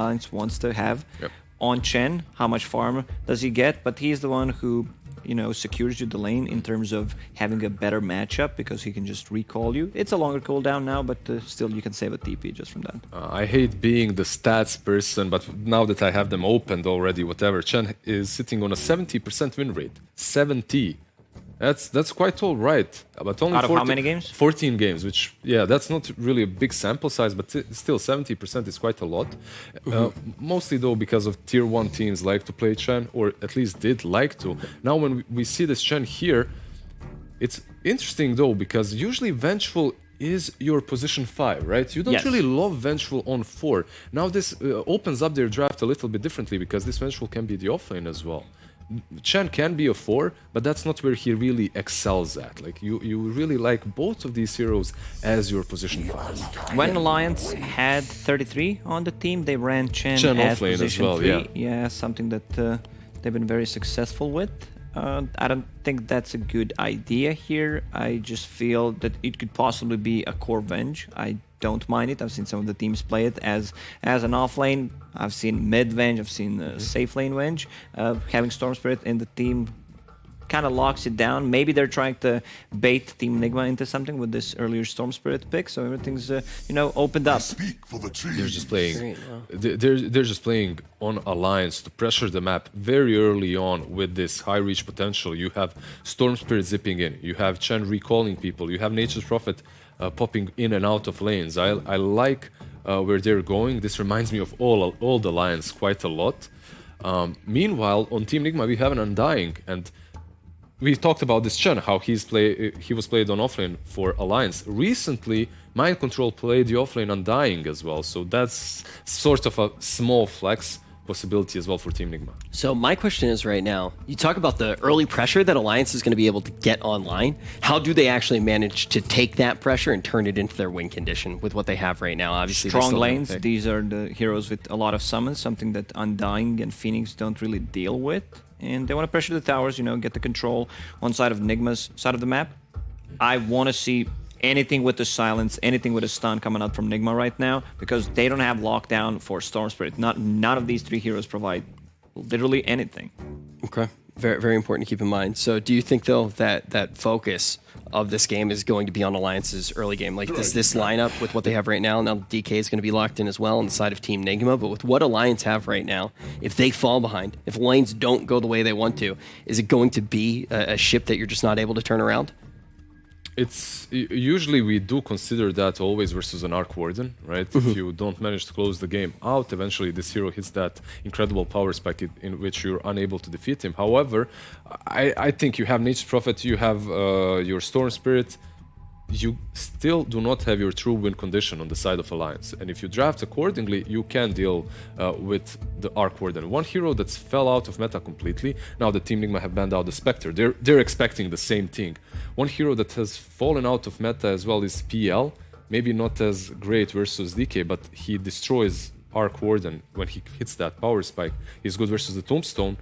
Alliance wants to have Yep. on Chen. How much farm does he get? But he's the one who, you know, secures you the lane in terms of having a better matchup because he can just recall you. It's a longer cooldown now, but still you can save a TP just from that. I hate being the stats person, but now that I have them opened already, whatever, Chen is sitting on a 70% win rate. 70. That's quite all right. But only Out of how many games? 14 games, which, yeah, that's not really a big sample size, but still 70% is quite a lot. Mostly, though, because of tier 1 teams like to play Chen, or at least did like to. Now, when we see this Chen here, it's interesting, though, because usually Vengeful is your position 5, right? You don't Yes. really love Vengeful on 4. Now, this opens up their draft a little bit differently, because this Vengeful can be the offlane as well. Chen can be a 4, but that's not where he really excels at. Like, you really like both of these heroes as your position 5. When Alliance had 33 on the team, they ran Chen as offlane as position well, 3. Yeah, something that they've been very successful with. I don't think that's a good idea here. I just feel that it could possibly be a core Venge. I don't mind it. I've seen some of the teams play it as an offlane. I've seen mid Venge, I've seen safe lane Venge. Having Storm Spirit in the team kind of locks it down. Maybe they're trying to bait Team Nigma into something with this earlier Storm Spirit pick, so everything's you know, opened up. They're just playing. They're just playing on Alliance to pressure the map very early on with this high reach potential. You have Storm Spirit zipping in. You have Chen recalling people. You have Nature's Prophet popping in and out of lanes. I like where they're going. This reminds me of all the Alliance quite a lot. Meanwhile, on Team Nigma, we have an Undying, and we talked about this Chen, how he was played on offlane for Alliance. Recently, Mind Control played the offlane Undying as well, so that's sort of a small flex possibility as well for Team Nigma. So my question is right now, you talk about the early pressure that Alliance is going to be able to get online. How do they actually manage to take that pressure and turn it into their win condition with what they have right now? Obviously, Strong lanes, these are the heroes with a lot of summons, something that Undying and Phoenix don't really deal with. And they want to pressure the towers, you know, get the control on side of Nigma's side of the map. I want to see anything with the silence, anything with a stun coming out from Nigma right now, because they don't have lockdown for Storm Spirit. None of these 3 heroes provide literally anything. Okay, very, very important to keep in mind. So do you think, though, that focus of this game is going to be on Alliance's early game? Like, does this lineup with what they have right now DK is going to be locked in as well on the side of Team Nigma, but with what Alliance have right now, if they fall behind, if lanes don't go the way they want to, is it going to be a ship that you're just not able to turn around? It's usually we do consider that always versus an Arc Warden, right? If you don't manage to close the game out, eventually this hero hits that incredible power spike in which you're unable to defeat him. However, I think you have Nature's Prophet, you have your Storm Spirit, you still do not have your true win condition on the side of Alliance. And if you draft accordingly, you can deal with the Arc Warden. One hero that's fell out of meta completely. Now the Team Nigma have banned out the Spectre. They're expecting the same thing. One hero that has fallen out of meta as well is PL. Maybe not as great versus DK, but he destroys Arc Warden when he hits that power spike. He's good versus the Tombstone.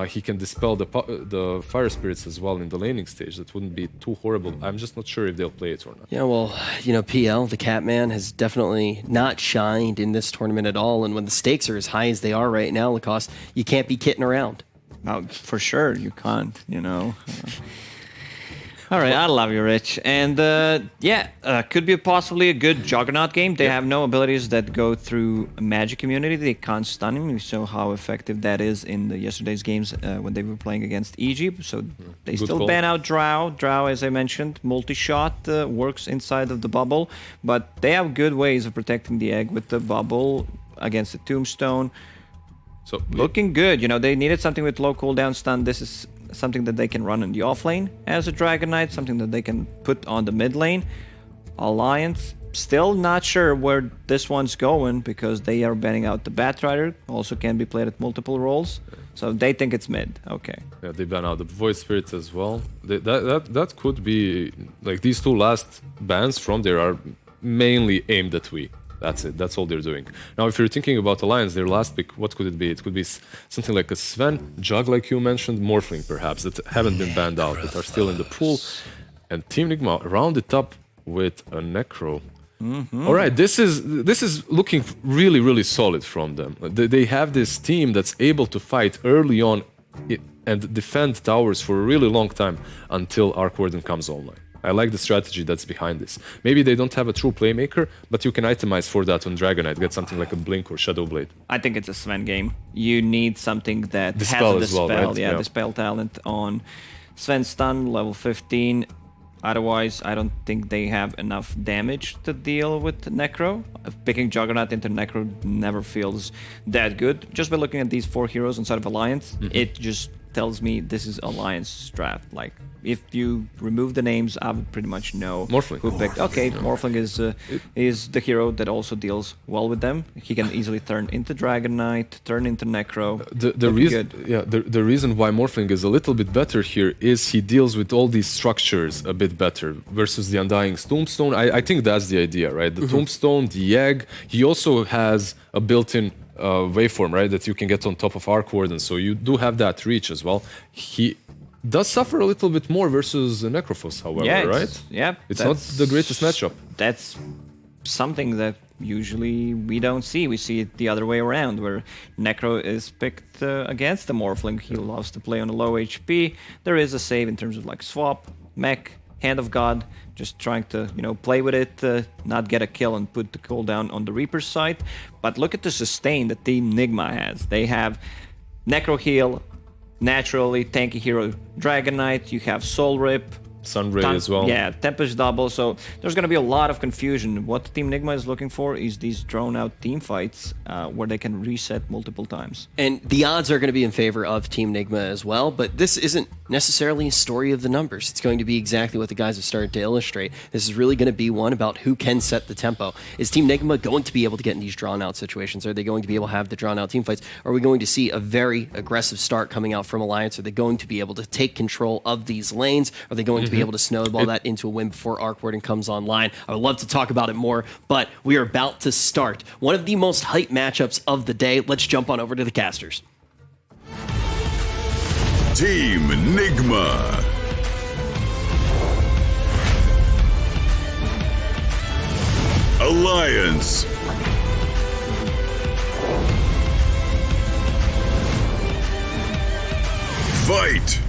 He can dispel the fire spirits as well in the laning stage. That wouldn't be too horrible. I'm just not sure if they'll play it or not. Yeah, well, you know, PL, the Catman, has definitely not shined in this tournament at all. And when the stakes are as high as they are right now, Lacoste, you can't be kidding around. For sure, you can't, you know. All right, I love you, Rich. And could be possibly a good Juggernaut game. They have no abilities that go through magic immunity. They can't stun him. We saw how effective that is in yesterday's games when they were playing against Egypt. So they Good still call. ban out Drow. Drow, as I mentioned, multi-shot works inside of the bubble. But they have good ways of protecting the egg with the bubble against the Tombstone. So Looking good. You know, they needed something with low cooldown stun. This is something that they can run in the off lane as a Dragon Knight, something that they can put on the mid lane. Alliance, still not sure where this one's going because they are banning out the Batrider, also can be played at multiple roles. So they think it's mid. Okay. yeah, they ban out the Void Spirits as well. That could be like these 2 last bans from there are mainly aimed at we. That's it. That's all they're doing. Now, if you're thinking about Alliance, their last pick, what could it be? It could be something like a Sven, Jug, like you mentioned, Morphling, perhaps, that haven't been banned out, that are still in the pool. And Team Nigma round it up with a Necro. All right, this is looking really, really solid from them. They have this team that's able to fight early on and defend towers for a really long time until Arc Warden comes online. I like the strategy that's behind this. Maybe they don't have a true playmaker, but you can itemize for that on Dragon Knight, get something like a Blink or Shadow Blade. I think it's a Sven game. You need something that Dispel has a as well, dispel, right? yeah, Yeah. dispel talent on Sven stun level 15. Otherwise, I don't think they have enough damage to deal with Necro. Picking Juggernaut into Necro never feels that good. Just by looking at these 4 heroes inside of Alliance, it just tells me this is Alliance draft. Like, if you remove the names, I would pretty much know Morphling. who picked. Okay, Morphling is the hero that also deals well with them. He can easily turn into Dragon Knight, turn into Necro. The reason why Morphling is a little bit better here is he deals with all these structures a bit better versus the Undying Tombstone. I think that's the idea, right? The Tombstone, the Egg. He also has a built-in waveform, right, that you can get on top of Arc Warden, so you do have that reach as well. He does suffer a little bit more versus Necrophos, however, right? Yeah, it's not the greatest matchup. That's something that usually we don't see. We see it the other way around, where Necro is picked against the Morphling. He loves to play on a low HP. There is a save in terms of like swap, mech, Hand of God, just trying to, play with it, not get a kill and put the cooldown on the Reaper's side. But look at the sustain that Team Nigma has. They have Necro heal, naturally tanky hero Dragon Knight, you have Soul Rip, Sunray as well. Yeah, Tempest double, so there's going to be a lot of confusion. What Team Nigma is looking for is these drawn-out team fights where they can reset multiple times. And the odds are going to be in favor of Team Nigma as well, but this isn't necessarily a story of the numbers. It's going to be exactly what the guys have started to illustrate. This is really going to be one about who can set the tempo. Is Team Nigma going to be able to get in these drawn-out situations? Are they going to be able to have the drawn-out team fights? Are we going to see a very aggressive start coming out from Alliance? Are they going to be able to take control of these lanes? Are they going to be able to snowball that into a win before Arc Warden comes online? I would love to talk about it more, but we are about to start one of the most hyped matchups of the day. Let's jump on over to the casters. Team Nigma. Alliance. Fight.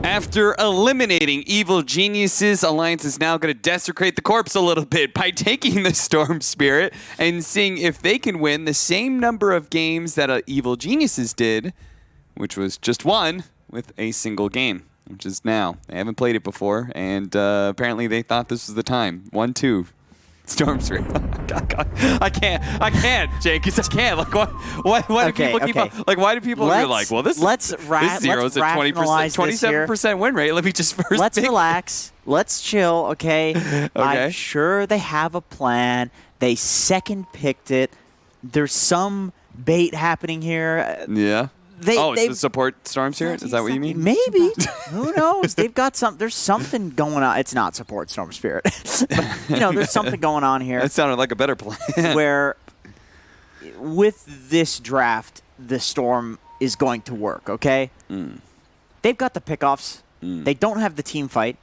After eliminating evil geniuses, Alliance is now going to desecrate the corpse a little bit by taking the Storm Spirit and seeing if they can win the same number of games that evil geniuses did, which was just one, with a single game, which is now. They haven't played it before, and apparently they thought this was the time. 1-2. Storm Spirit. I can't, Jake. I can't. Like, why do people keep on? Like, why do people be like, well, this zero's a 20%, 27% win rate. Let me just first. Let's relax. Let's chill. Okay. I'm sure they have a plan. They second picked it. There's some bait happening here. Yeah. It's the support Storm Spirit? Is that what you mean? Maybe. Who knows? They've got some. There's something going on. It's not support Storm Spirit. But, there's something going on here. That sounded like a better plan. Where, with this draft, the Storm is going to work, okay? They've got the pickoffs. They don't have the team fight.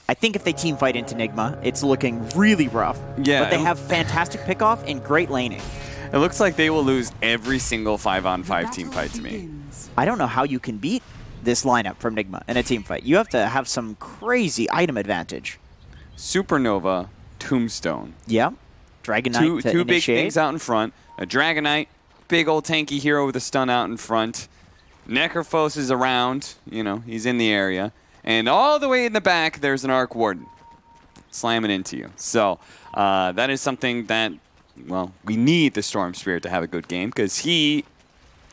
I think if they team fight into Nigma, it's looking really rough. Yeah. But they have fantastic pickoff and great laning. It looks like they will lose every single 5-on-5 team fight to me. I don't know how you can beat this lineup from Nigma in a team fight. You have to have some crazy item advantage. Supernova, Tombstone. Yeah. Dragon Knight to two big initiate. things out in front. A Dragon Knight, big old tanky hero with a stun out in front. Necrophos is around. He's in the area. And all the way in the back, there's an Arc Warden slamming into you. So that is something that... Well, we need the Storm Spirit to have a good game because he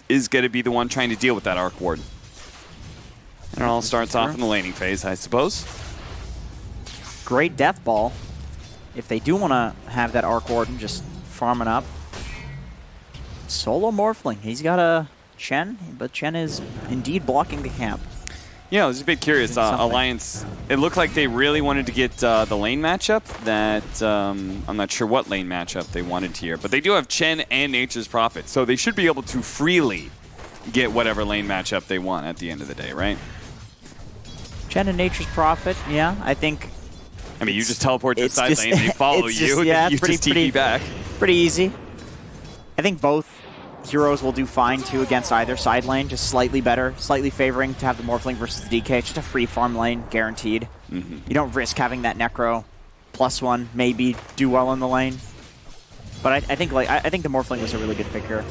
is going to be the one trying to deal with that Arc Warden. And it all starts off in the laning phase, I suppose. Great Death Ball. If they do want to have that Arc Warden just farming up. Solo Morphling. He's got a Chen, but Chen is indeed blocking the camp. Yeah, I was a bit curious. Alliance, it looked like they really wanted to get the lane matchup that I'm not sure what lane matchup they wanted here, but they do have Chen and Nature's Prophet, so they should be able to freely get whatever lane matchup they want at the end of the day, right? Chen and Nature's Prophet, yeah. I think I mean, you just teleport to the it's side just- lane, they follow it's you, just- and yeah, then you it's just TP back. Pretty easy. I think both heroes will do fine too against either side lane, just slightly better, slightly favoring to have the Morphling versus the DK. It's just a free farm lane, guaranteed. You don't risk having that Necro +1 maybe do well in the lane. But I think the Morphling was a really good pick here.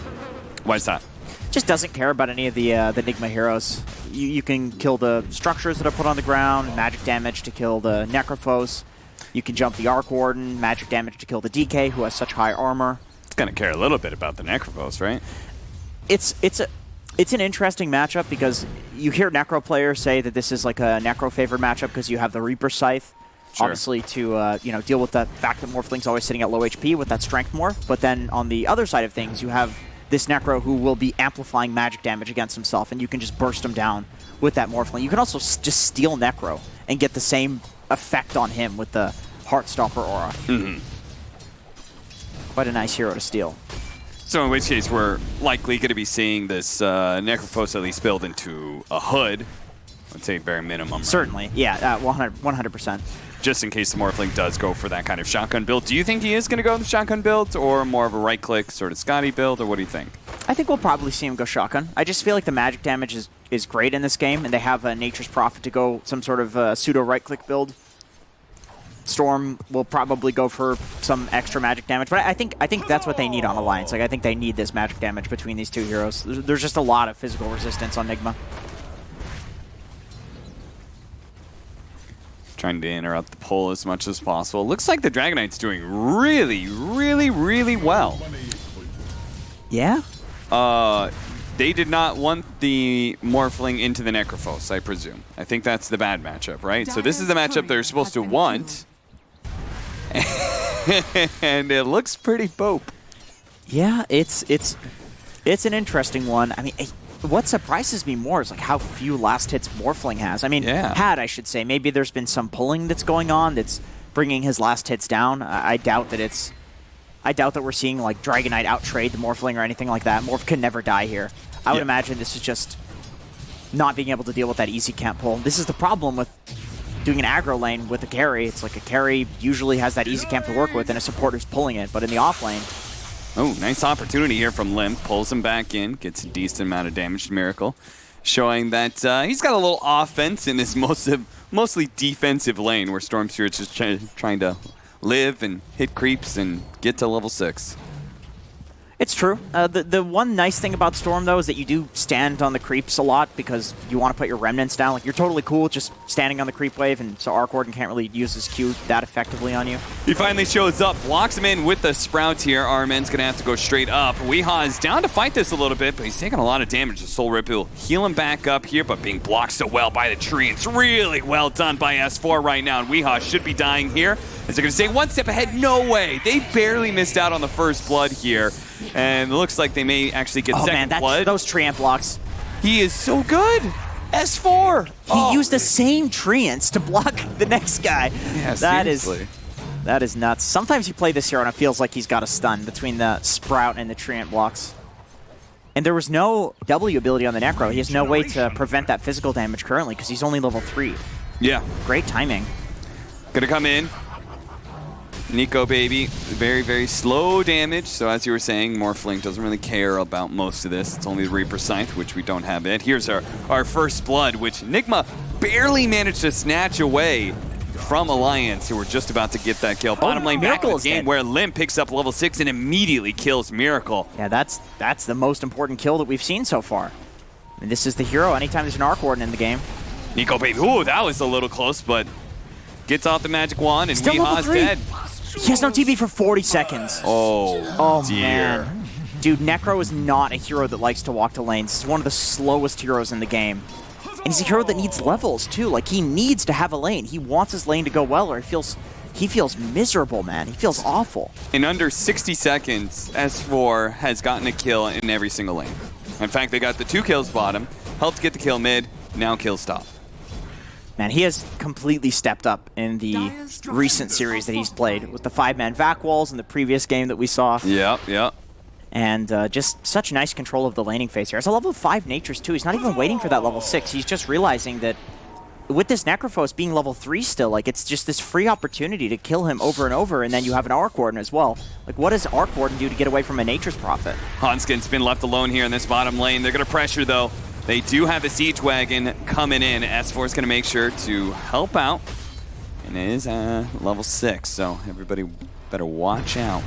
Why is that? Just doesn't care about any of the Nigma heroes. You can kill the structures that are put on the ground, magic damage to kill the Necrophos. You can jump the Arc Warden, magic damage to kill the DK, who has such high armor. It's going to care a little bit about the Necrophos, right? It's an interesting matchup because you hear Necro players say that this is like a Necro favored matchup because you have the Reaper Scythe, obviously to deal with the fact that Morphling's always sitting at low HP with that Strength Morph. But then on the other side of things, you have this Necro who will be amplifying magic damage against himself, and you can just burst him down with that Morphling. You can also just steal Necro and get the same effect on him with the Heartstopper aura. Quite a nice hero to steal. So in which case, we're likely going to be seeing this Necrophos at least build into a hood. I'd say bare minimum. Right? Certainly, yeah, 100%. Just in case the Morphling does go for that kind of shotgun build. Do you think he is going to go with the shotgun build, or more of a right-click sort of Scotty build, or what do you think? I think we'll probably see him go shotgun. I just feel like the magic damage is great in this game, and they have Nature's Prophet to go some sort of pseudo right-click build. Storm will probably go for some extra magic damage, but I think that's what they need on Alliance. Like I think they need this magic damage between these two heroes. There's just a lot of physical resistance on Nigma. Trying to interrupt the pull as much as possible. Looks like the Dragon Knight's doing really, really, really well. Yeah? They did not want the Morphling into the Necrophos, I presume. I think that's the bad matchup, right? So this is the matchup they're supposed to want. And it looks pretty bope. Yeah, it's an interesting one. I mean, what surprises me more is like how few last hits Morphling has. I mean, I should say. Maybe there's been some pulling that's going on that's bringing his last hits down. I doubt that we're seeing like Dragon Knight outtrade the Morphling or anything like that. Morph can never die here. I would imagine this is just not being able to deal with that easy camp pull. This is the problem with doing an aggro lane with a carry. It's like a carry usually has that easy camp to work with and a supporter's pulling it. But in the off lane... Oh, nice opportunity here from Limp. Pulls him back in, gets a decent amount of damage to Miracle, showing that he's got a little offense in this mostly defensive lane where Storm Spirit's just trying to live and hit creeps and get to level 6. It's true. The one nice thing about Storm, though, is that you do stand on the creeps a lot because you want to put your remnants down. Like, you're totally cool with just standing on the creep wave, and so Arc Warden can't really use his Q that effectively on you. He finally shows up, blocks him in with the Sprouts here. Armen's going to have to go straight up. Weehaw is down to fight this a little bit, but he's taking a lot of damage. The Soul Rip will heal him back up here, but being blocked so well by the tree. It's really well done by S4 right now, and Weehaw should be dying here. As they're going to say, one step ahead, no way. They barely missed out on the first blood here. And it looks like they may actually get second blood. Those Treant blocks. He is so good. S4. He used the same Treants to block the next guy. Yeah, that seriously. That is nuts. Sometimes you play this hero and it feels like he's got a stun between the Sprout and the Treant blocks. And there was no W ability on the Necro. He has no way to prevent that physical damage currently because he's only level 3. Yeah. Great timing. Gonna come in. Nico, baby, very, very slow damage. So as you were saying, Morphling doesn't really care about most of this. It's only the Reaper Scythe, which we don't have yet. Here's our first blood, which Nigma barely managed to snatch away from Alliance, who were just about to get that kill. Bottom lane back in the game where Lim picks up level 6 and immediately kills Miracle. Yeah, that's the most important kill that we've seen so far. I mean, this is the hero anytime there's an Arc Warden in the game. Nico, baby, ooh, that was a little close, but gets off the magic wand and Weehaw's dead. He has no TP for 40 seconds. Oh dear. Man. Dude, Necro is not a hero that likes to walk to lanes. He's one of the slowest heroes in the game. And he's a hero that needs levels, too. Like, he needs to have a lane. He wants his lane to go well, or he feels miserable, man. He feels awful. In under 60 seconds, S4 has gotten a kill in every single lane. In fact, they got the 2 kills bottom, helped get the kill mid, now kill stop. Man, he has completely stepped up in the recent series that he's played with the 5-man vac walls in the previous game that we saw. Yep. And just such nice control of the laning phase here. It's a level 5 natures too. He's not even waiting for that level 6. He's just realizing that with this Necrophos being level 3 still, like, it's just this free opportunity to kill him over and over, and then you have an Arc Warden as well. Like, what does Arc Warden do to get away from a Nature's Prophet? Hanskin's been left alone here in this bottom lane. They're going to pressure, though. They do have a Siege Wagon coming in. S4 is going to make sure to help out. And it is level 6, so everybody better watch out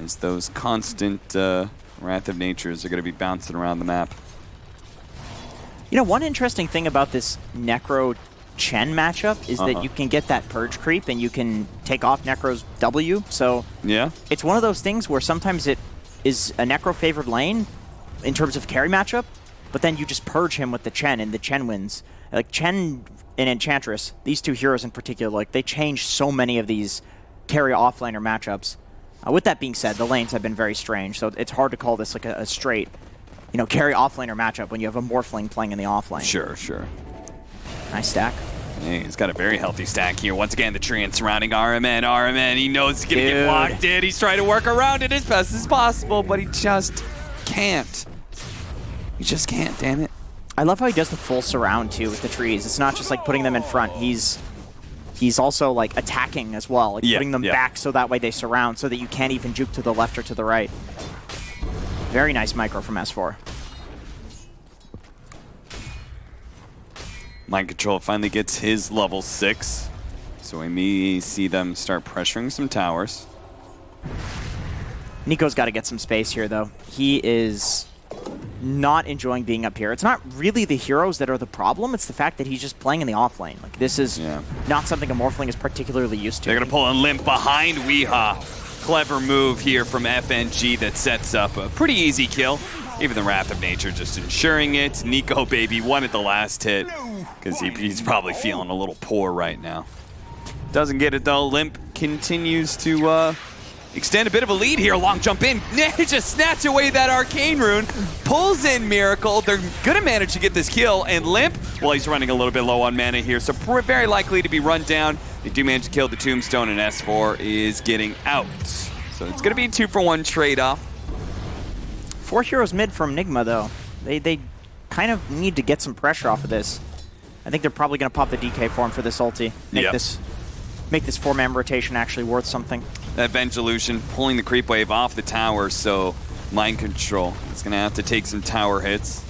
as those constant Wrath of Natures are going to be bouncing around the map. You know, one interesting thing about this Necro-Chen matchup is that you can get that Purge creep and you can take off Necro's W. So yeah, it's one of those things where sometimes it is a Necro-favored lane in terms of carry matchup, but then you just purge him with the Chen and the Chen wins. Like Chen and Enchantress, these two heroes in particular, like they change so many of these carry offlaner matchups. With that being said, the lanes have been very strange, so it's hard to call this like a straight, you know, carry offlaner matchup when you have a Morphling playing in the offlane. Sure, sure. Nice stack. Hey, he's got a very healthy stack here. Once again, the Treant surrounding RMN. RMN, he knows he's going to get blocked in. He's trying to work around it as best as possible, but he just can't. He just can't, damn it. I love how he does the full surround, too, with the trees. It's not just like putting them in front. He's also like attacking as well, like putting them back so that way they surround so that you can't even juke to the left or to the right. Very nice micro from S4. Mind Control finally gets his level 6. So we may see them start pressuring some towers. Nico's got to get some space here, though. He is not enjoying being up here. It's not really the heroes that are the problem. It's the fact that he's just playing in the offlane. Like, this is not something a Morphling is particularly used to. They're going to pull a limp behind Weehaw. Clever move here from FNG that sets up a pretty easy kill. Even the Wrath of Nature just ensuring it. Nico, baby, wanted the last hit because he's probably feeling a little poor right now. Doesn't get it, though. Limp continues to extend a bit of a lead here. Long jump in. Just snatch away that Arcane Rune. Pulls in Miracle. They're going to manage to get this kill. And Limp, well, he's running a little bit low on mana here, so very likely to be run down. They do manage to kill the Tombstone, and S4 is getting out. So it's going to be a 2-for-1 trade-off. 4 heroes mid from Nigma, though. They kind of need to get some pressure off of this. I think they're probably going to pop the DK for him for this ulti. Make this 4-man rotation actually worth something. That Venge Illusion pulling the creep wave off the tower, so Mind Control is going to have to take some tower hits.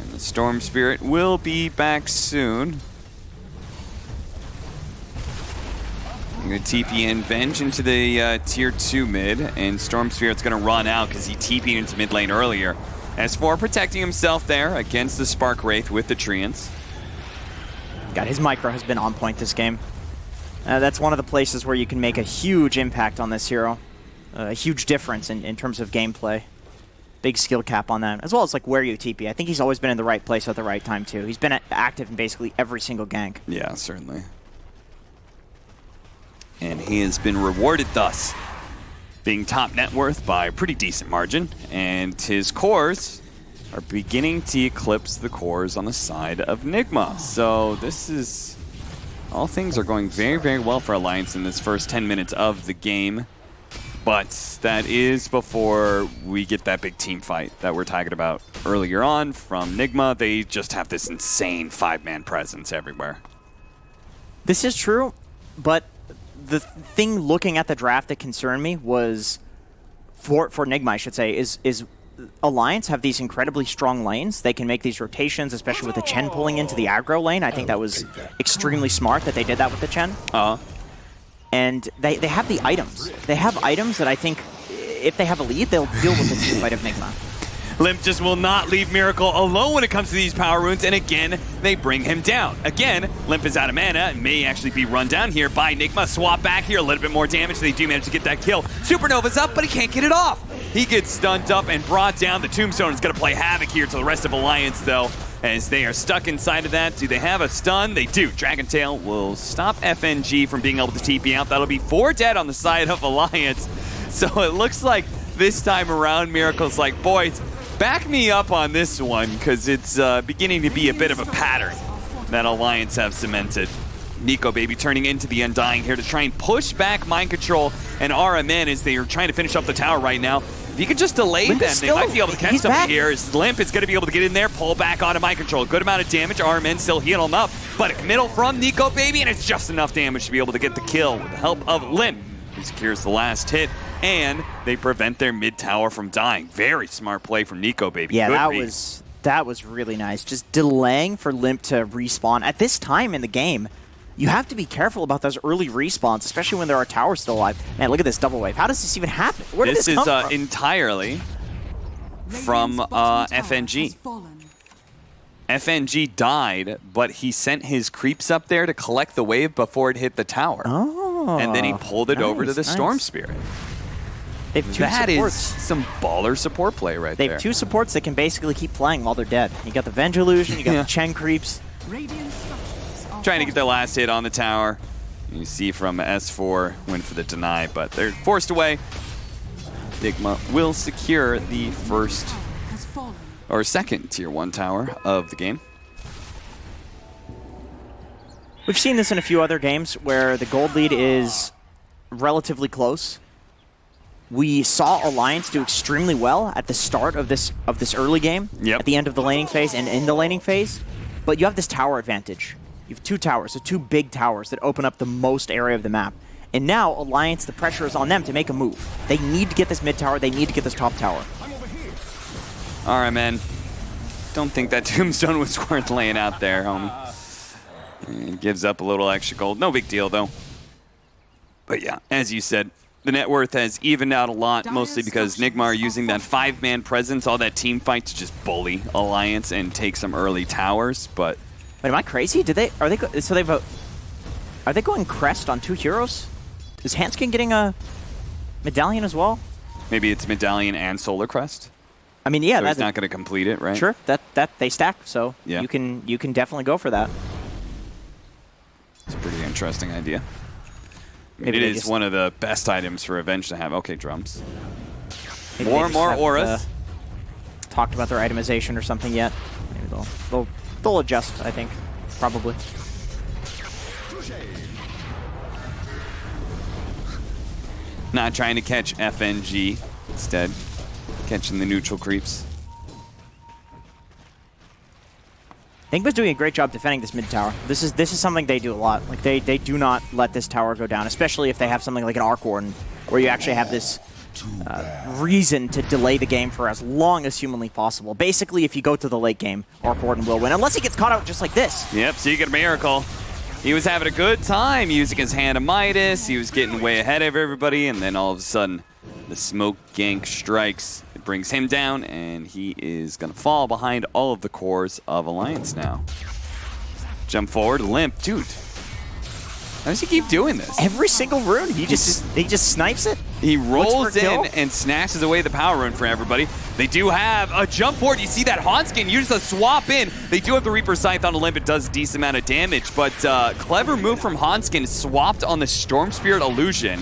And the Storm Spirit will be back soon. I'm going to TP in Venge into the tier 2 mid, and Storm Spirit's going to run out because he TP'd into mid lane earlier. S4 protecting himself there against the Spark Wraith with the Treants. God, his micro has been on point this game. That's one of the places where you can make a huge impact on this hero. A huge difference in terms of gameplay. Big skill cap on that, as well as like where you TP. I think he's always been in the right place at the right time, too. He's been active in basically every single gank. Yeah, certainly. And he has been rewarded thus, being top net worth by a pretty decent margin, and his cores are beginning to eclipse the cores on the side of Nigma. So this is, all things are going very, very well for Alliance in this first 10 minutes of the game, but that is before we get that big team fight that we're talking about earlier on from Nigma. They just have this insane 5-man presence everywhere. This is true, but the thing looking at the draft that concerned me was, for Nigma, I should say, is Alliance have these incredibly strong lanes. They can make these rotations, especially with the Chen pulling into the aggro lane. I think that was extremely smart that they did that with the Chen. And they have the items. They have items that I think, if they have a lead, they'll deal with the team fight of Nigma. Limp just will not leave Miracle alone when it comes to these power runes, and again, they bring him down. Again, Limp is out of mana and may actually be run down here by Nigma. Swap back here, a little bit more damage. They do manage to get that kill. Supernova's up, but he can't get it off. He gets stunned up and brought down. The Tombstone is going to play havoc here to the rest of Alliance, though, as they are stuck inside of that. Do they have a stun? They do. Dragon Tail will stop FNG from being able to TP out. That'll be 4 dead on the side of Alliance. So it looks like this time around, Miracle's like, boys, back me up on this one, because it's beginning to be a bit of a pattern that Alliance have cemented. Nico, baby, turning into the Undying here to try and push back Mind Control and RMN as they are trying to finish up the tower right now. If you could just delay Limp them, is they still- might be able to catch he's something back. here. As Limp is going to be able to get in there, pull back onto mind control. Good amount of damage. RMN still healing him up, but a committal from Nico Baby, and it's just enough damage to be able to get the kill with the help of Limp. He secures the last hit, and they prevent their mid tower from dying. Very smart play from Nico Baby. Yeah, Good read. that was really nice. Just delaying for Limp to respawn. At this time in the game, you have to be careful about those early respawns, especially when there are towers still alive. Man, look at this double wave. How does this even happen? Where did This this is come from? entirely from FNG. FNG died, but he sent his creeps up there to collect the wave before it hit the tower. Oh, And then he pulled it over to the nice. Storm Spirit. They have two That is supports. some baller support play right They there. have two supports that can basically keep playing while they're dead. You got the Venge Illusion, you got the Chen creeps. Trying to get their last hit on the tower. You see from S4 went for the deny, but they're forced away. Nigma will secure the first or second tier 1 tower of the game. We've seen this in a few other games where the gold lead is relatively close. We saw Alliance do extremely well at the start of this early game, Yep. at the end of the laning phase and in the laning phase, but you have this tower advantage. You have two towers, so two big towers that open up the most area of the map. And now Alliance, the pressure is on them to make a move. They need to get this mid tower, they need to get this top tower. All right, man. Don't think that tombstone was worth laying out there, homie. It gives up a little extra gold. No big deal, though. But yeah, as you said, the net worth has evened out a lot, mostly because Nigma are using that 5-man presence, all that team fight to just bully Alliance and take some early towers. But Wait, am I crazy? Are they going crest on 2 heroes? Is Hanskin getting a medallion as well? maybe it's Medallion and Solar Crest. I mean, yeah, So he's that's not going to complete it, right? sure. That they stack, so Yeah. you can definitely go for that. It's a pretty interesting idea. Maybe It they is just- one of the best items for Revenge to have. Okay, drums. Maybe More they and just more haven't, auras. Talked about their itemization or something yet. Maybe they'll adjust. I think probably. Not trying to catch FNG. Instead, catching the neutral creeps. Nigma's doing a great job defending this mid tower. This is something they do a lot. Like they do not let this tower go down, especially if they have something like an Arc Warden, where you actually have this reason to delay the game for as long as humanly possible. Basically, if you go to the late game, Arc Warden will win, unless he gets caught out just like this. Yep, so you get a miracle. He was having a good time using his Hand of Midas. He was getting way ahead of everybody, and then all of a sudden, the smoke gank strikes. It brings him down, and he is going to fall behind all of the cores of Alliance now. Jump forward, Limp. Dude, how does he keep doing this? Every single rune, he just snipes it. He Looks rolls for a kill. in and snatches away the power rune for everybody. They do have a jump forward. You see that Hanskin use a swap in. They do have the Reaper Scythe on the limb. It does a decent amount of damage, but clever move from Hanskin, swapped on the Storm Spirit illusion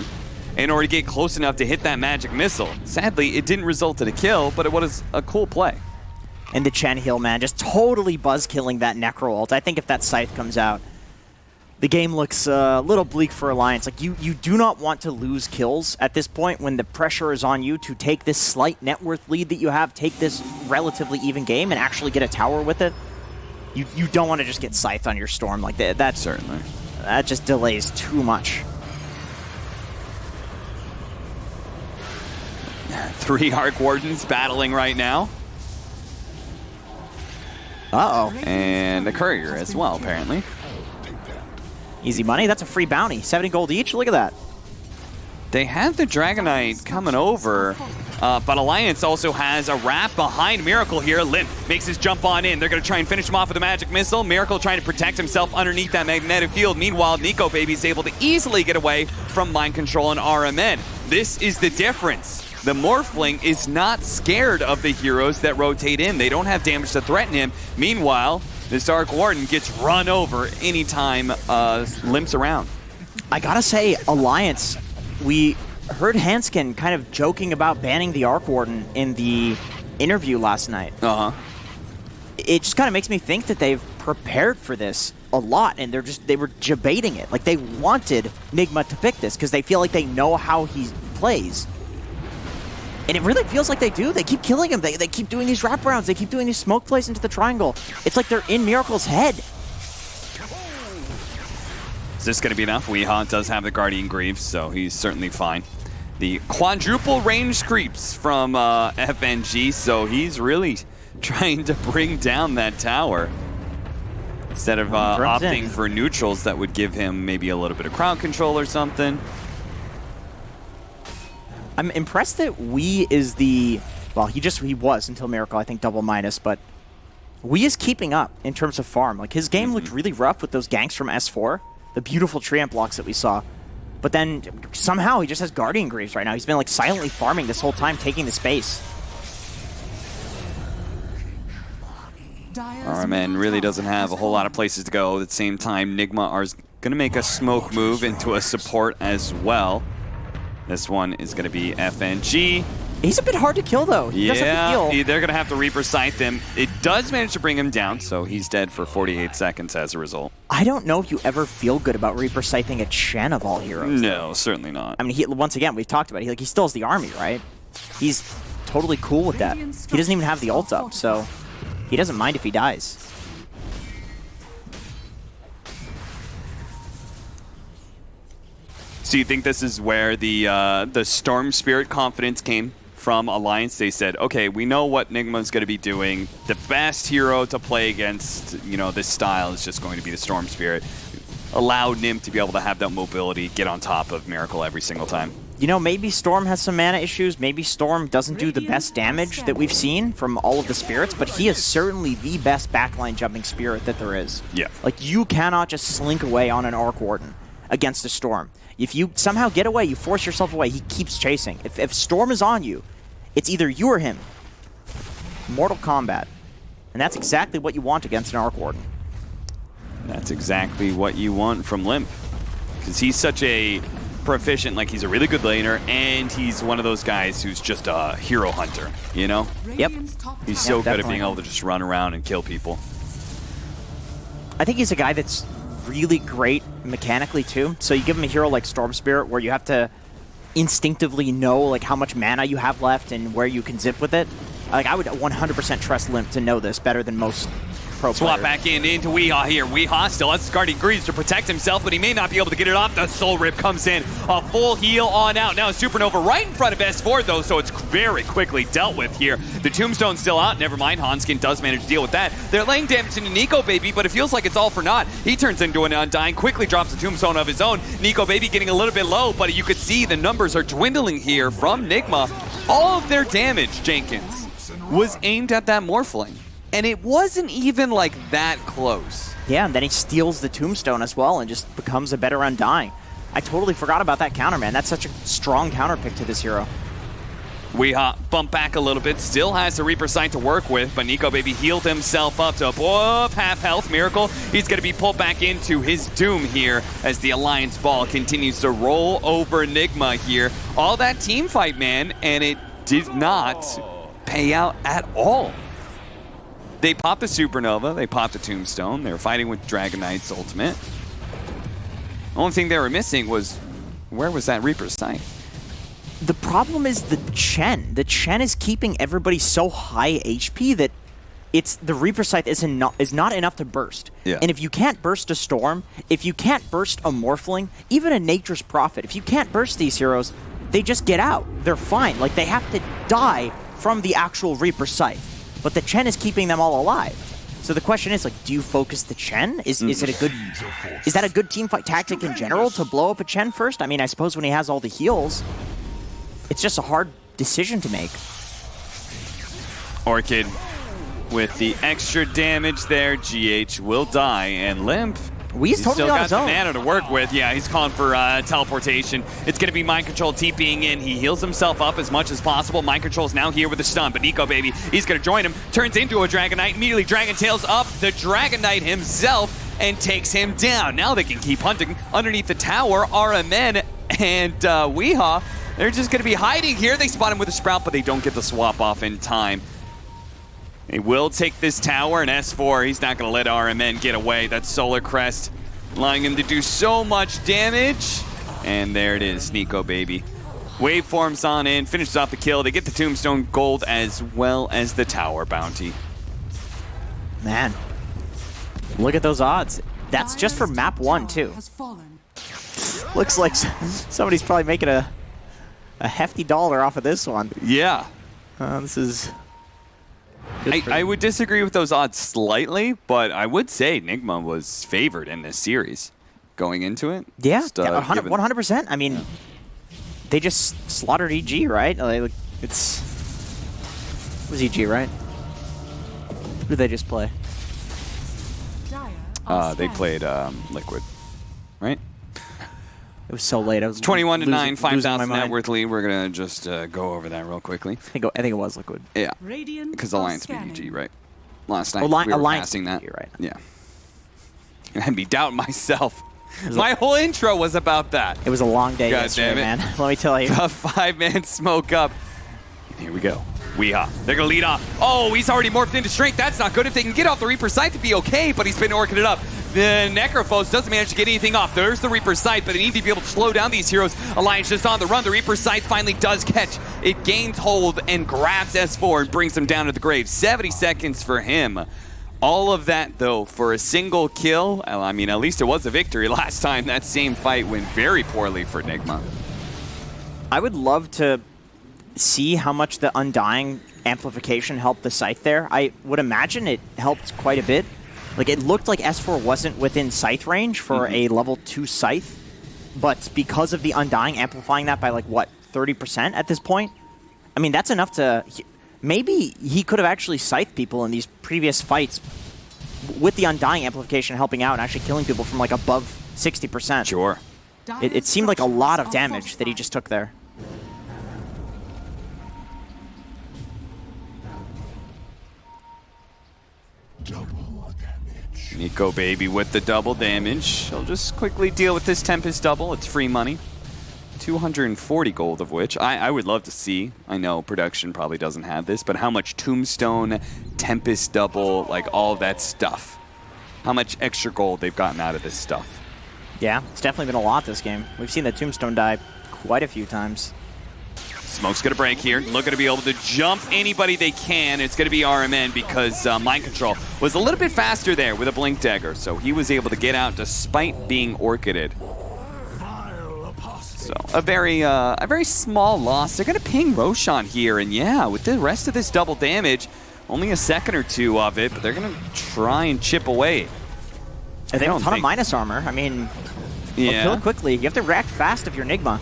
in order to get close enough to hit that magic missile. Sadly, it didn't result in a kill, but it was a cool play. And the Chen heal, man, just totally buzz-killing that Necro ult. I think if that Scythe comes out, the game looks a little bleak for Alliance. Like, you do not want to lose kills at this point when the pressure is on you to take this slight net worth lead that you have, take this relatively even game, and actually get a tower with it. You don't want to just get Scythe on your Storm like that. That Certainly. That just delays too much. 3 Arc Wardens battling right now, Uh-oh. and a Courier as well, apparently. Easy money. That's a free bounty. 70 gold each. Look at that. They have the Dragonite coming over, but Alliance also has a wrap behind Miracle here. Limp makes his jump on in. They're going to try and finish him off with a magic missile. Miracle trying to protect himself underneath that magnetic field. Meanwhile, Nico Baby is able to easily get away from Mind Control and RMN. This is the difference. The Morphling is not scared of the heroes that rotate in. They don't have damage to threaten him. Meanwhile, this Arc Warden gets run over anytime Limp's around. I gotta say, Alliance, we heard Hanskin kind of joking about banning the Arc Warden in the interview last night. Uh-huh. It just kind of makes me think that they've prepared for this. a lot, and they were debating it. Like, they wanted Nigma to pick this because they feel like they know how he plays. And it really feels like they do. They keep killing him. They keep doing these wraparounds. They keep doing these smoke plays into the triangle. It's like they're in Miracle's head. Is this going to be enough? Weehaw does have the Guardian Greaves, so he's certainly fine. The quadruple range creeps from FNG, so he's really trying to bring down that tower. Instead of opting for neutrals, that would give him maybe a little bit of crowd control or something. I'm impressed that Wee is the... Well, he was until Miracle, I think, double minus, but Wee is keeping up in terms of farm. Like, his game looked really rough with those ganks from S4, the beautiful tree amp blocks that we saw. But then somehow he just has Guardian Greaves right now. He's been like silently farming this whole time, taking the space. RMN really doesn't have a whole lot of places to go. At the same time, Nigma are going to make a smoke move into a support as well. This one is going to be FNG. He's a bit hard to kill, though. He does have to heal. They're going to have to Reaper Scythe him. It does manage to bring him down, so he's dead for 48 seconds as a result. I don't know if you ever feel good about Reaper Scything a Chen of all heroes. No, certainly not. I mean, once again, we've talked about it. He still has the army, right? He's totally cool with that. He doesn't even have the ult up, so he doesn't mind if he dies. So you think this is where the Storm Spirit confidence came from Alliance? They said, okay, we know what Nigma's going to be doing. The best hero to play against, this style is just going to be the Storm Spirit. Allow Nim to be able to have that mobility, get on top of Miracle every single time. Maybe Storm has some mana issues. Maybe Storm doesn't do the best damage that we've seen from all of the spirits, but he is certainly the best backline jumping spirit that there is. Yeah. Like, you cannot just slink away on an Arc Warden against a Storm. If you somehow get away, you force yourself away, he keeps chasing. If Storm is on you, it's either you or him. Mortal Kombat. And that's exactly what you want against an Arc Warden. That's exactly what you want from Limp. Because he's such a proficient, he's a really good laner, and he's one of those guys who's just a hero hunter, Yep. He's so good at being able to just run around and kill people. I think he's a guy that's really great mechanically too. So you give him a hero like Storm Spirit where you have to instinctively know how much mana you have left and where you can zip with it. I would 100% trust Limp to know this better than most pro Swap players. back into Weehaw here. Weehaw still has Guardian Greaves to protect himself, but he may not be able to get it off. The Soul Rip comes in. A full heal on out. Now a Supernova right in front of S4, though, so it's very quickly dealt with here. The Tombstone's still out. Never mind, Hanskin does manage to deal with that. They're laying damage into Nico Baby, but it feels like it's all for naught. He turns into an Undying, quickly drops a Tombstone of his own. Nico Baby getting a little bit low, but you could see the numbers are dwindling here from Nigma. All of their damage, Jenkins, was aimed at that Morphling. And it wasn't even that close. Yeah, and then he steals the Tombstone as well and just becomes a better Undying. I totally forgot about that counter, man. That's such a strong counter pick to this hero. Weehaw bump back a little bit, still has the Reaper Sight to work with, but Nico Baby healed himself up to half health. Miracle, he's going to be pulled back into his doom here as the Alliance ball continues to roll over Nigma here. All that team fight, man, and it did not pay out at all. They popped the Supernova, they popped the Tombstone, they were fighting with Dragon Knight's ultimate. The only thing they were missing was, where was that Reaper's Sight? The problem is the Chen. The Chen is keeping everybody so high HP that the Reaper Scythe is not enough to burst. Yeah. And if you can't burst a Storm, if you can't burst a Morphling, even a Nature's Prophet, if you can't burst these heroes, they just get out. They're fine. They have to die from the actual Reaper Scythe. But the Chen is keeping them all alive. So the question is, do you focus the Chen? Is that a good team fight tactic in general to blow up a Chen first? I mean, I suppose when he has all the heals, it's just a hard decision to make. Orchid with the extra damage there. GH will die, and Limp, He's totally still on got his the own. mana to work with. Yeah, he's calling for teleportation. It's going to be Mind Control TPing in. He heals himself up as much as possible. Mind Control's now here with a stun, but Nico Baby, he's going to join him. Turns into a Dragon Knight. Immediately Dragon Tails up the Dragon Knight himself and takes him down. Now they can keep hunting underneath the tower. RMN and Weehaw, they're just going to be hiding here. They spot him with a Sprout, but they don't get the swap off in time. They will take this tower, and S4, he's not going to let RMN get away. That's Solar Crest, allowing him to do so much damage. And there it is, Nico baby. Waveforms on in, finishes off the kill. They get the Tombstone Gold as well as the tower bounty. Man, look at those odds. That's just for map 1 too. Looks like somebody's probably making a hefty dollar off of this one. Yeah. This is... I would disagree with those odds slightly, but I would say Nigma was favored in this series going into it. Yeah, Just, 100%. I mean, they just slaughtered EG, right? Like, it was EG, right? Who did they just play? They played Liquid, right? It was so late. I was 21 to 9, 5,000 my net mind. worth lead. We're gonna just go over that real quickly. I think it was Liquid. Yeah, because Alliance beat EG, right? Last night Oh, we were Alliance passing that. You're right. Yeah. I had me doubting myself. My whole intro was about that. It was a long day God yesterday, damn it. man. Let me tell you. A 5-man smoke up. And here we go. Weehaw. They're going to lead off. Oh, he's already morphed into strength. That's not good. If they can get off the Reaper site to be okay, but he's been orking it up. The Necrophos doesn't manage to get anything off. There's the Reaper sight, but they need to be able to slow down these heroes. Alliance just on the run. The Reaper sight finally does catch. It gains hold and grabs S4 and brings him down to the grave. 70 seconds for him. All of that, though, for a single kill. I mean, at least it was a victory last time. That same fight went very poorly for Nigma. I would love to see how much the Undying amplification helped the Scythe there. I would imagine it helped quite a bit. Like, it looked like S4 wasn't within Scythe range for a level 2 Scythe, but because of the Undying amplifying that by, like, what, 30% at this point? I mean, that's enough to... Maybe he could have actually scythed people in these previous fights with the Undying amplification helping out and actually killing people from, like, above 60%. Sure. It seemed like a lot of damage that he just took there. Nico baby with the double damage. She'll just quickly deal with this Tempest double. It's free money. 240 gold of which I would love to see. I know production probably doesn't have this, but how much Tombstone, Tempest double, like all that stuff. How much extra gold they've gotten out of this stuff. Yeah, it's definitely been a lot this game. We've seen the Tombstone die quite a few times. Smoke's going to break here. Looking to be able to jump anybody they can. It's going to be RMN because Mind Control was a little bit faster there with a Blink Dagger, so he was able to get out despite being orchided. So a very small loss. They're going to ping Roshan here, and yeah, with the rest of this double damage, only a second or two of it, but they're going to try and chip away. And they have a ton of minus armor. I mean, kill it quickly. You have to react fast if you're Nigma.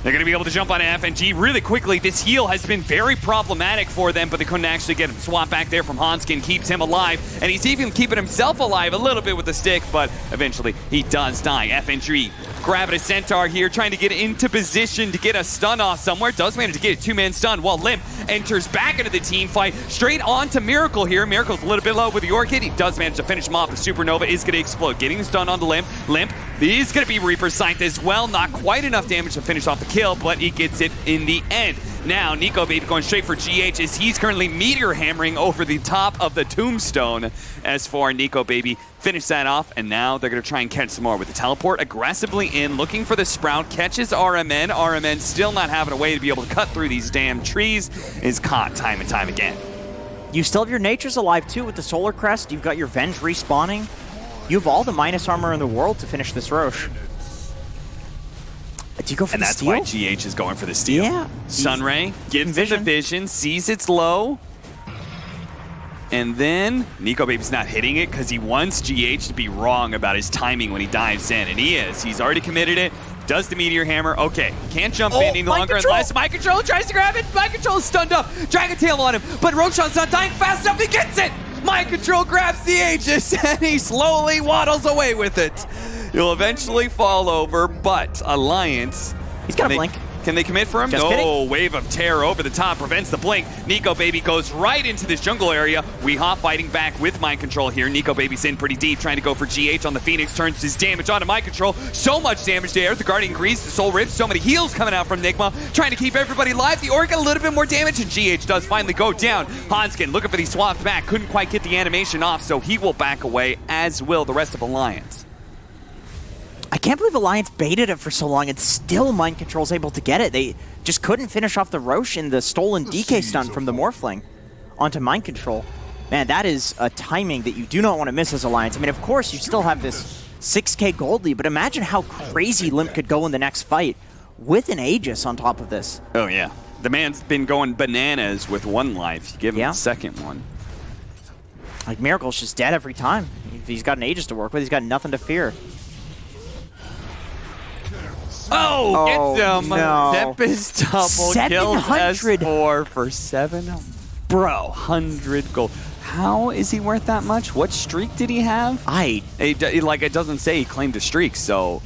They're going to be able to jump on FNG really quickly. This heal has been very problematic for them, but they couldn't actually get him. Swap back there from Hanskin keeps him alive, and he's even keeping himself alive a little bit with the stick, but eventually he does die. FNG grabbing a Centaur here, trying to get into position to get a stun off somewhere. Does manage to get a 2-man stun while Limp enters back into the team fight. Straight on to Miracle here. Miracle's a little bit low with the Orchid. He does manage to finish him off. The Supernova is going to explode. Getting the stun on the Limp. Limp is going to be Reaper Scythe as well. Not quite enough damage to finish off the kill, but he gets it in the end. Now, Nico Baby going straight for GH as he's currently meteor hammering over the top of the Tombstone. As for Nico Baby, finish that off, and now they're going to try and catch some more with the teleport aggressively in, looking for the Sprout, catches RMN. RMN still not having a way to be able to cut through these damn trees, is caught time and time again. You still have your Natures alive too with the Solar Crest. You've got your Venge respawning. You have all the minus armor in the world to finish this Roche. Do you go for the steal? And that's why GH is going for the steal. Yeah. Sunray gives him the vision, sees it's low, and then Nico Baby's not hitting it because he wants GH to be wrong about his timing when he dives in, and he is. He's already committed it, does the Meteor Hammer. Okay, can't jump in any longer unless Mind Control tries to grab it. Mind Control is stunned up. Dragon Tail on him, but Roshan's not dying fast enough. He gets it! Mind Control grabs the Aegis, and he slowly waddles away with it. He'll eventually fall over, but Alliance... He's got a blink. Can they commit for him? Just no, kidding. Wave of Terror over the top, prevents the blink. Nico Baby goes right into this jungle area. Weehaw fighting back with Mind Control here. Nico Baby's in pretty deep, trying to go for GH on the Phoenix, turns his damage onto Mind Control. So much damage there. The Guardian Grease, the Soul Rip, so many heals coming out from Nigma, trying to keep everybody alive. The Orc got a little bit more damage, and GH does finally go down. Hanskin looking for the swapped back, couldn't quite get the animation off, so he will back away, as will the rest of Alliance. I can't believe Alliance baited it for so long and still Mind Control's able to get it. They just couldn't finish off the Roche in the stolen DK stun from the Morphling onto Mind Control. Man, that is a timing that you do not want to miss as Alliance. I mean, of course, you still have this 6k gold lead, but imagine how crazy Limp could go in the next fight with an Aegis on top of this. Oh, yeah. The man's been going bananas with one life. You give him Yeah. the second one. Like, Miracle's just dead every time. He's got an Aegis to work with. He's got nothing to fear. Oh, gets him. no. Tempest double kills 700. S4 for 700 gold. How is he worth that much? What streak did he have? It doesn't say he claimed a streak, so...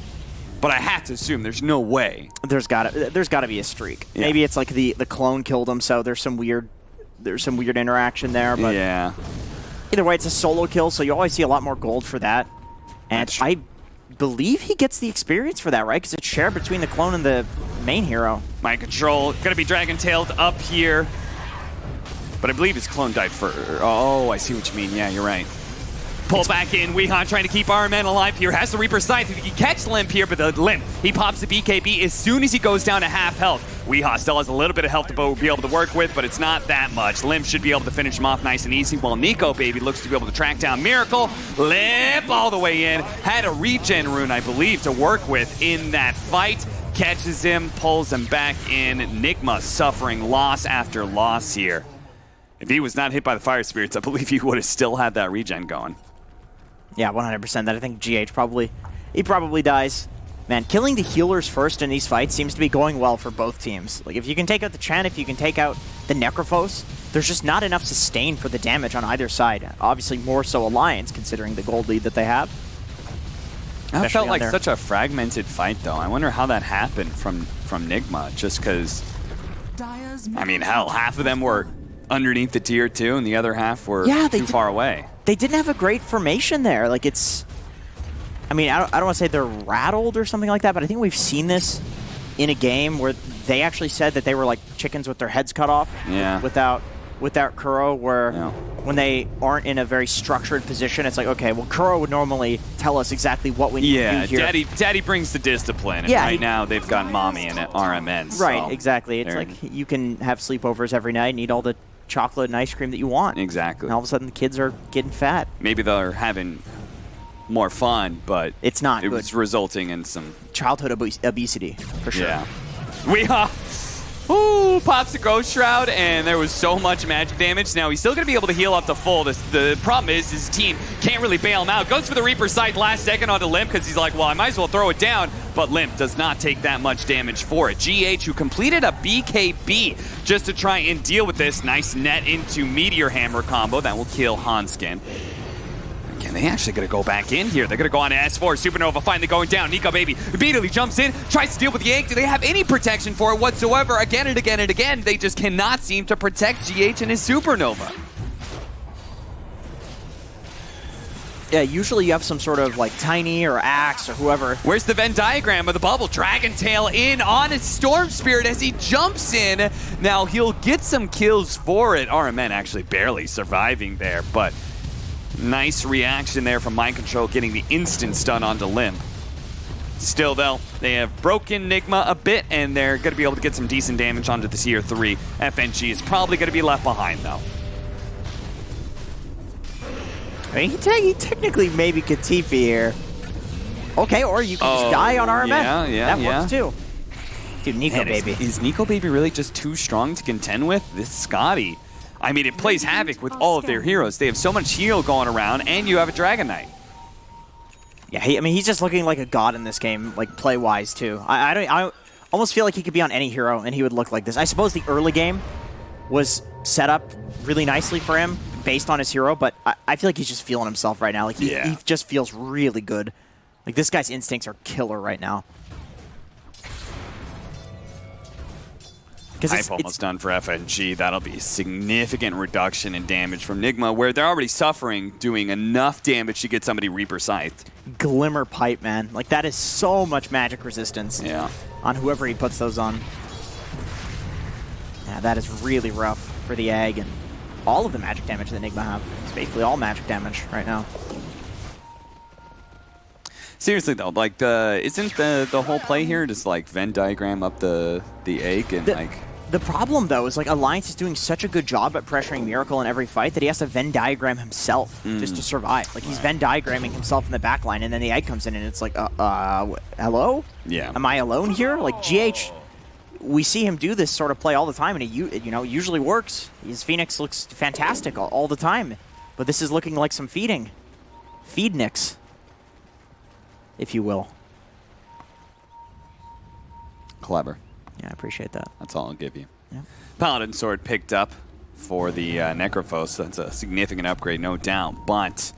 But I have to assume there's no way. There's gotta be a streak. Yeah. Maybe it's like the clone killed him, so there's some weird interaction there. But Yeah. either way, it's a solo kill, so you always see a lot more gold for that. And That's true. I believe he gets the experience for that, right? Because it's shared between the clone and the main hero. Mind Control, gonna be Dragon-tailed up here. But I believe his clone died first. Oh, I see what you mean. Yeah, you're right. Pull back in. Weehan trying to keep our man alive here. Has the Reaper Scythe. He can catch Limp here, but the Limp, he pops the BKB as soon as he goes down to half health. Weehaw still has a little bit of health to be able to work with, but it's not that much. Limp should be able to finish him off nice and easy, while Nico Baby looks to be able to track down Miracle. Limp all the way in. Had a regen rune, I believe, to work with in that fight. Catches him, pulls him back in. Nigma suffering loss after loss here. If he was not hit by the Fire Spirits, I believe he would have still had that regen going. Yeah, 100%. That I think GH probably dies. Man, killing the healers first in these fights seems to be going well for both teams. Like, if you can take out the Chen, if you can take out the Necrophos, there's just not enough sustain for the damage on either side. Obviously, more so Alliance, considering the gold lead that they have. That Especially felt on like their- such a fragmented fight, though. I wonder how that happened from Nigma, just because, I mean, hell, half of them were underneath the tier 2, and the other half were too far away. They didn't have a great formation there. Like, it's... I mean, I don't want to say they're rattled or something like that, but I think we've seen this in a game where they actually said that they were like chickens with their heads cut off. Yeah. Without Kuro, where Yeah. when they aren't in a very structured position, it's like, okay, well, Kuro would normally tell us exactly what we need to do here. Daddy brings the discipline, and Yeah, right now they've got Mommy and RMN. So Right, exactly. It's like you can have sleepovers every night and eat all the chocolate and ice cream that you want. Exactly. And all of a sudden the kids are getting fat. Maybe they're having more fun, but It's not it good. was resulting in some... Childhood obesity, for sure. Yeah. Ooh, pops the Ghost Shroud, and there was so much magic damage. Now, he's still going to be able to heal up to full. The problem is his team can't really bail him out. Goes for the Reaper Scythe last second onto Limp because he's like, well, I might as well throw it down. But Limp does not take that much damage for it. GH, who completed a BKB just to try and deal with this. Nice net into Meteor Hammer combo. That will kill Hanskin. And they actually going to go back in here. They're going to go on to S4. Supernova finally going down. Nico Baby immediately jumps in, tries to deal with the Yank. Do they have any protection for it whatsoever? Again and again and again, they just cannot seem to protect GH and his Supernova. Yeah, usually you have some sort of like Tiny or Axe or whoever. Where's the Venn diagram of the bubble? Dragon Tail in on his Storm Spirit as he jumps in. Now he'll get some kills for it. RMN actually barely surviving there, but nice reaction there from Mind Control, getting the instant stun onto Limp. Still, though, they have broken Nigma a bit, and they're going to be able to get some decent damage onto the tier 3. FNG is probably going to be left behind, though. I mean, he technically maybe could TP here. Okay, or you can just die on RMN. Yeah, that works too. Dude, Nico Man, Baby. Is Nico Baby really just too strong to contend with? This Scotty. I mean, it plays havoc with all of their heroes. They have so much heal going around, and you have a Dragon Knight. Yeah, I mean, he's just looking like a god in this game, like play-wise too. I almost feel like he could be on any hero and he would look like this. I suppose the early game was set up really nicely for him based on his hero, but I feel like he's just feeling himself right now. Like he just feels really good. Like this guy's instincts are killer right now. Hype almost done for FNG. That'll be significant reduction in damage from Nigma, where they're already suffering, doing enough damage to get somebody Reaper Scythed. Glimmer Pipe, man. Like, that is so much magic resistance on whoever he puts those on. Yeah, that is really rough for the Egg and all of the magic damage that Nigma have. It's basically all magic damage right now. Seriously though, like isn't the whole play here just like Venn diagram up the Egg and the problem though is like Alliance is doing such a good job at pressuring Miracle in every fight that he has to Venn diagram himself just to survive. Like he's Venn diagramming himself in the back line, and then the Egg comes in and it's like, hello? Yeah. Am I alone here? Like GH, we see him do this sort of play all the time, and it usually works. His Phoenix looks fantastic all the time, but this is looking like some feeding. Feednix, if you will. Clever. Yeah, I appreciate that. That's all I'll give you. Yeah. Paladin Sword picked up for the Necrophos. That's a significant upgrade, no doubt. But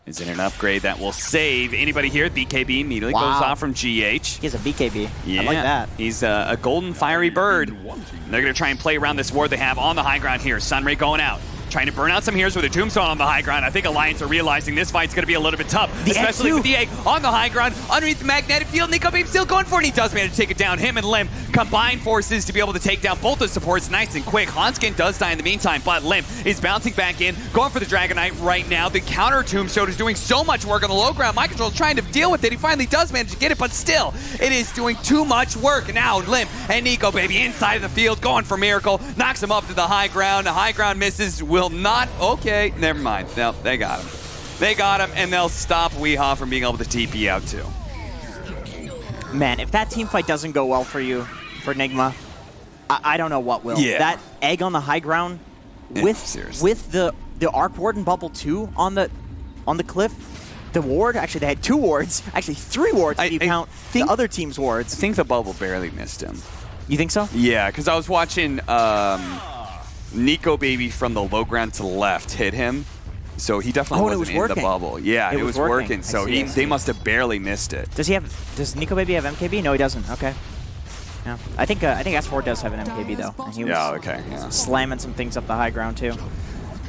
is it an upgrade that will save anybody here? BKB immediately goes off from GH. He has a BKB. Yeah. I like that. He's a golden fiery bird. They're going to try and play around this ward they have on the high ground here. Sunray going out. Trying to burn out some heroes with a Tombstone on the high ground. I think Alliance are realizing this fight's going to be a little bit tough, especially with the Egg on the high ground, underneath the magnetic field. Nico Beam still going for it, and he does manage to take it down. Him and Lim combine forces to be able to take down both the supports nice and quick. Hanskin does die in the meantime, but Lim is bouncing back in, going for the Dragon Knight right now. The counter Tombstone is doing so much work on the low ground. My Control is trying to deal with it. He finally does manage to get it, but still, it is doing too much work. Now Lim and Nico Baby inside of the field, going for Miracle, knocks him up to the high ground. The high ground misses, will not... Okay, never mind. No, they got him. They got him, and they'll stop Weehaw from being able to TP out too. Man, if that team fight doesn't go well for you, for Nigma, I don't know what will. Yeah. That Egg on the high ground with the Arc Warden bubble 2 on the cliff, the ward, actually they had 2 wards, actually 3 wards if you count the other team's wards. I think the bubble barely missed him. You think so? Yeah, because I was watching Nico Baby from the low ground to the left hit him, so he definitely wasn't in the bubble. Yeah, it was working. So they must have barely missed it. Does Nico Baby have MKB? No, he doesn't. Okay. Yeah. I think S4 does have an MKB though. And he was slamming some things up the high ground too.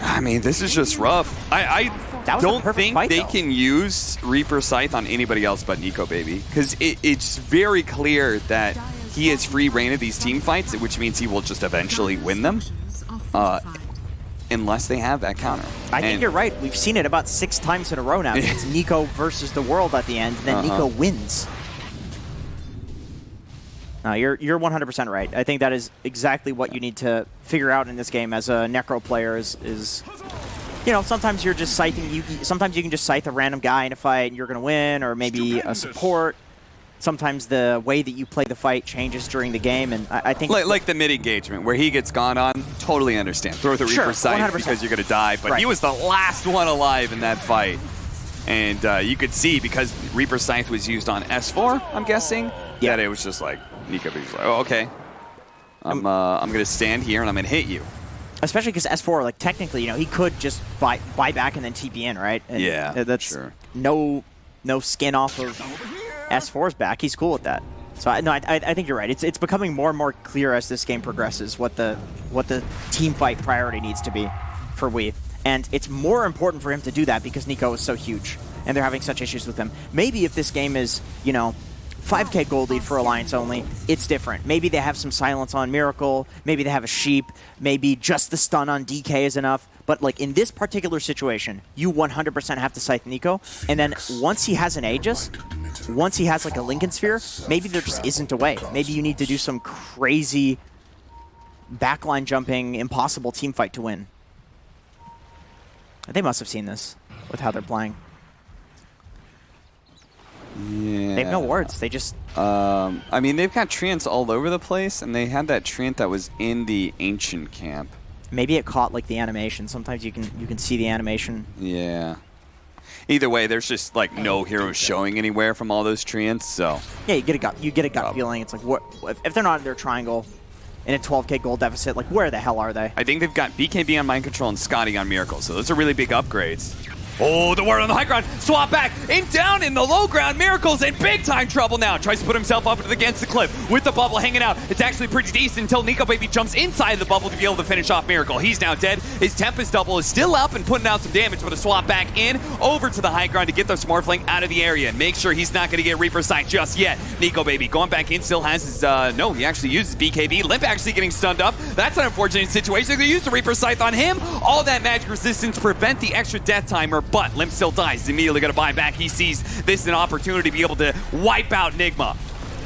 I mean, this is just rough. I don't think they can use Reaper Scythe on anybody else but Nico Baby, because it's very clear that he has free reign of these team fights, which means he will just eventually win them. Unless they have that counter. I think you're right. We've seen it about 6 times in a row now. It's Nico versus the world at the end, and then Nico wins. No, you're 100% right. I think that is exactly what you need to figure out in this game as a Necro player is you know, sometimes you're just scything. Sometimes you can just scythe a random guy in a fight and you're going to win, or maybe a support. Sometimes the way that you play the fight changes during the game, and I think... Like the mid-engagement, where he gets gone on, totally understand. Throw the Reaper Scythe because you're going to die, but he was the last one alive in that fight. And you could see, because Reaper Scythe was used on S4, I'm guessing, that it was just like, Nico was like, oh, okay. I'm going to stand here and I'm going to hit you. Especially because S4, like, technically, you know, he could just buy back and then TP in, right? And that's no skin off of S4's back. He's cool with that. So I think you're right. It's becoming more and more clear as this game progresses what the team fight priority needs to be for Wii. And it's more important for him to do that because Nico is so huge and they're having such issues with him. Maybe if this game is, you know, 5k gold lead for Alliance only, it's different. Maybe they have some silence on Miracle, maybe they have a Sheep, maybe just the stun on DK is enough. But like in this particular situation, you 100% have to scythe Nico, and then once he has an Aegis, once he has like a Lincoln Sphere, maybe there just isn't a way. Maybe you need to do some crazy backline jumping, impossible team fight to win. They must have seen this with how they're playing. Yeah. They have no words. They just... I mean, they've got treants all over the place, and they had that treant that was in the ancient camp. Maybe it caught like the animation. Sometimes you can see the animation. Yeah. Either way, there's just like no heroes showing anywhere from all those treants. So yeah, you get a gut feeling. It's like, what if they're not in their triangle in a 12k gold deficit? Like, where the hell are they? I think they've got BKB on Mind Control and Scotty on Miracle. So those are really big upgrades. Oh, the word on the high ground. Swap back and down in the low ground. Miracle's in big time trouble now. Tries to put himself up against the cliff with the bubble hanging out. It's actually pretty decent until Nico Baby jumps inside the bubble to be able to finish off Miracle. He's now dead. His Tempest double is still up and putting out some damage, but a swap back in over to the high ground to get the Smurfling out of the area and make sure he's not going to get Reaper Sight just yet. Nico Baby going back in, still has his, no, he actually uses BKB. Limp actually getting stunned up. That's an unfortunate situation. They use the Reaper Scythe on him. All that magic resistance prevent the extra death timer, but Limp still dies. He's immediately going to buy back. He sees this as an opportunity to be able to wipe out Nigma.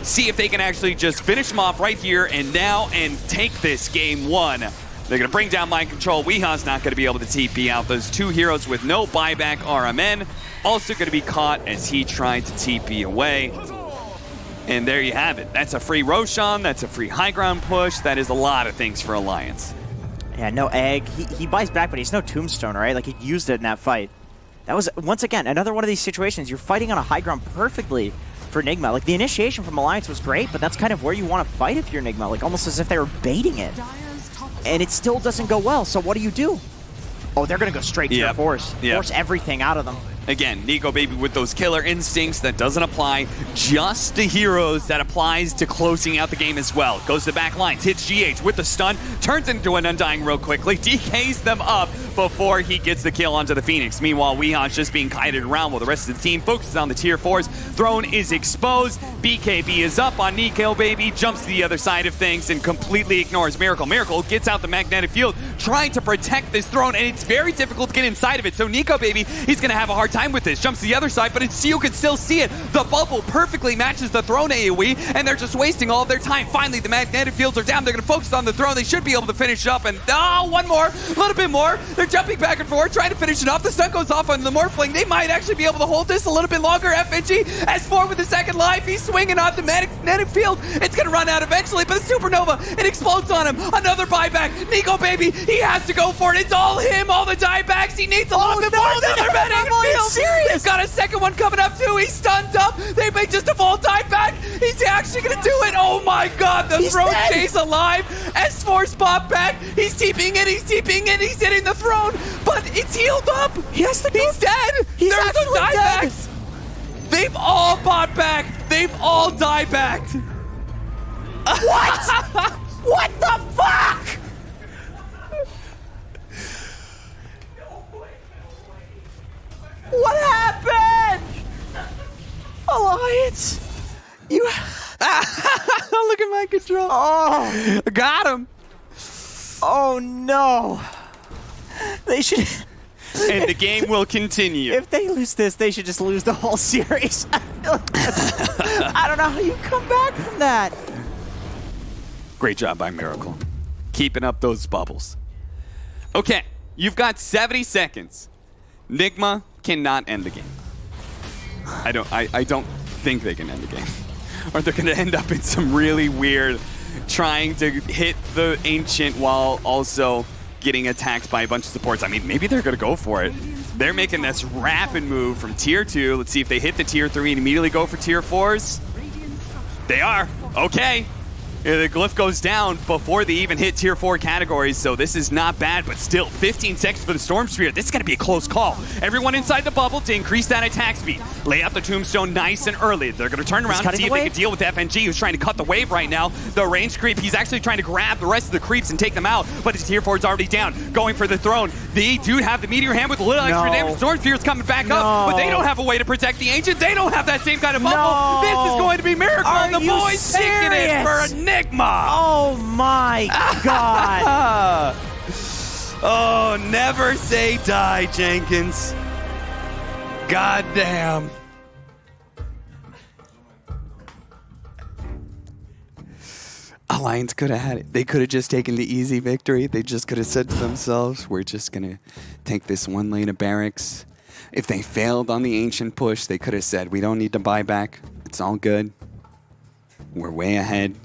See if they can actually just finish him off right here and now and take this game 1. They're going to bring down mind control. Weeha's not going to be able to TP out. Those 2 heroes with no buyback RMN also going to be caught as he tried to TP away. And there you have it. That's a free Roshan. That's a free high ground push. That is a lot of things for Alliance. Yeah, no egg. He buys back, but he's no tombstone, right? Like, he used it in that fight. That was, once again, another one of these situations. You're fighting on a high ground perfectly for Nigma. Like, the initiation from Alliance was great, but that's kind of where you want to fight if you're Nigma. Like, almost as if they were baiting it. And it still doesn't go well, so what do? Oh, they're going to go straight to your force. Force everything out of them. Again, Nico Baby with those killer instincts that doesn't apply just to heroes, that applies to closing out the game as well. Goes to the back lines, hits GH with the stun, turns into an Undying real quickly, DKs them up before he gets the kill onto the Phoenix. Meanwhile, Weeha's just being kited around while the rest of the team focuses on the tier 4s. Throne is exposed, BKB is up on Nico Baby, jumps to the other side of things and completely ignores Miracle. Miracle gets out the magnetic field, trying to protect this throne, and it's very difficult to get inside of it. So Nico Baby, he's going to have a hard time with this. Jumps to the other side, but you can still see it. The bubble perfectly matches the throne AoE, and they're just wasting all of their time. Finally, the magnetic fields are down. They're going to focus on the throne. They should be able to finish up, and one more, a little bit more. They're jumping back and forth, trying to finish it off. The stun goes off on the Morphling. They might actually be able to hold this a little bit longer. FNG S4 with the second life. He's swinging on the magnetic field. It's going to run out eventually, but the Supernova, it explodes on him. Another buyback. Nico Baby, he has to go for it. It's all him, all the diebacks. He needs a little bit more than their magnetic field. They've got a second one coming up too. He's stunned up. They make just a full dieback. He's actually going to do it. Oh my god, the throne stays alive. S4 spot back. He's TPing in, he's hitting the throne, but it's healed up. He's dead. There's the diebacks. They've all bought back. They've all diebacked. What? What the fuck? What happened? Alliance? You... Look at my control. Oh. Got him. Oh, no. They should... And the game will continue. If they lose this, they should just lose the whole series. I feel like I don't know how you come back from that. Great job by Miracle. Keeping up those bubbles. Okay, you've got 70 seconds. Nigma cannot end the game. I don't think they can end the game. Or they're going to end up in some really weird trying to hit the Ancient while also getting attacked by a bunch of supports. I mean, maybe they're going to go for it. They're making this rapid move from tier 2. Let's see if they hit the tier 3 and immediately go for tier 4s. They are. Okay. The glyph goes down before they even hit tier 4 categories, so this is not bad, but still 15 seconds for the Storm Spirit. This is going to be a close call. Everyone inside the bubble to increase that attack speed. Lay out the Tombstone nice and early. They're going to turn around and see if they can deal with FNG, who's trying to cut the wave right now. The range creep, he's actually trying to grab the rest of the creeps and take them out, but his tier 4 is already down. Going for the throne. They do have the Meteor Hand with a little extra damage. Storm Spirit's coming back up, but they don't have a way to protect the Ancient. They don't have that same kind of bubble. This is going to be Miracle, and the boys taking it for Nigma. Oh my god. Oh, never say die, Jenkins. God damn. Alliance could have had it. They could have just taken the easy victory. They just could have said to themselves, we're just going to take this one lane of barracks. If they failed on the Ancient push, they could have said, we don't need to buy back. It's all good. We're way ahead.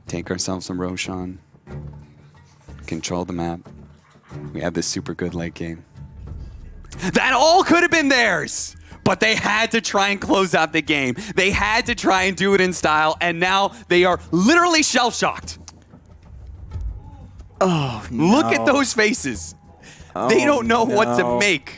Take ourselves some Roshan. Control the map. We have this super good late game. That all could have been theirs! But they had to try and close out the game. They had to try and do it in style, and now they are literally shell-shocked. Oh, no. Look at those faces. They don't know what to make.